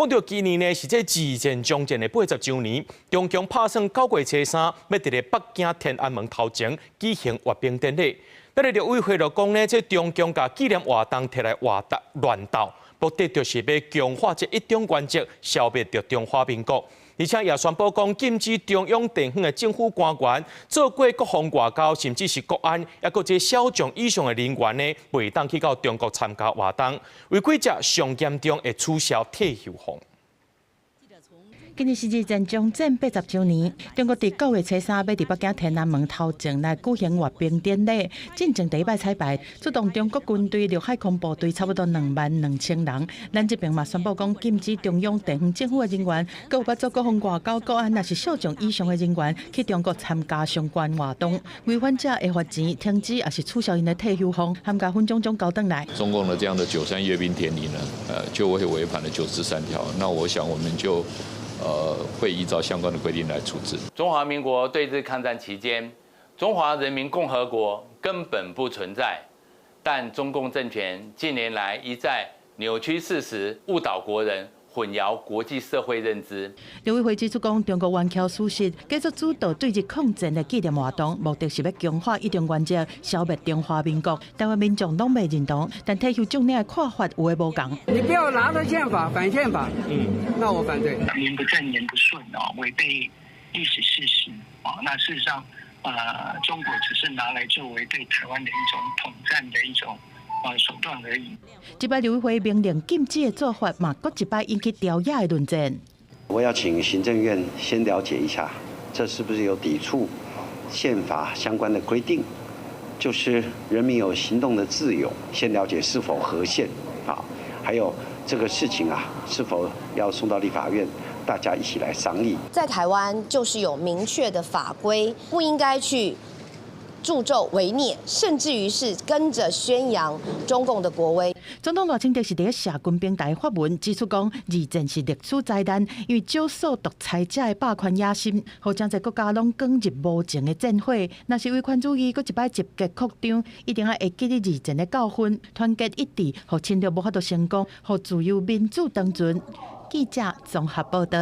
讲到今年呢是这二战将战的80周年，中共打算9月初3要伫咧北京天安门头前举行阅兵典礼。咱哋委会就讲呢，这中共把纪念活动摕来乱斗，目的就是要强化这一中原则，消灭掉中华民国。而且也宣布讲禁止中央地方的政府官员做过国防外交，甚至是国安，也个这小将以上的人员呢，袂当去到中国参加活动，违规者上严重会取消退休俸。今年是二战将战80周年，中国伫9月初3要伫北京天安门头前来举行阅兵典礼，进前第一摆彩排，出动中国军队、陆海空部队差不多22000人。咱这边嘛宣布讲禁止中央地方政府的人员，佮有捌做国防外交、国安，也是少将以上的人员去中国参加相关活动，违反者会罚钱、停止，也是取消因的退休俸，含甲分种种交转来。中共的这样的93阅兵典礼呢，就会违反了93条。那我想我们就。会依照相关的规定来处置。中华民国对日抗战期间，中华人民共和国根本不存在，但中共政权近年来一再扭曲事实，误导国人，混淆国际社会认知。陆委会指出讲，中国顽强事实，继续主导对日抗战的纪念活动，目的是要强化一中原则，消灭中华民国。台湾民众拢袂认同，但退休将领的看法有诶无同。你不要拿着宪法反宪法，那我反对。言不正言不顺啊，违背历史事实啊。那事实上，中国只是拿来作为对台湾的一种统战的一种。手段而已。这摆陆委会命令禁止的做法，嘛，搁一摆引起朝野的论战。我要请行政院先了解一下，这是不是有抵触宪法相关的规定？就是人民有行动的自由，先了解是否合宪啊？还有这个事情啊，是否要送到立法院？大家一起来商议。在台湾就是有明确的法规，不应该去。助纣为虐，甚至于是跟着宣扬中共的国威。总统赖清德是伫社群平台发文指出讲，二战是历史灾难，因为少数独裁者的霸权野心，互将在国家拢捲入无情的战火。若是威权主义搁一摆集结扩张，一定要会记得二战的教训，团结一致，互侵略无法度成功，互自由民主长存。记者综合报道。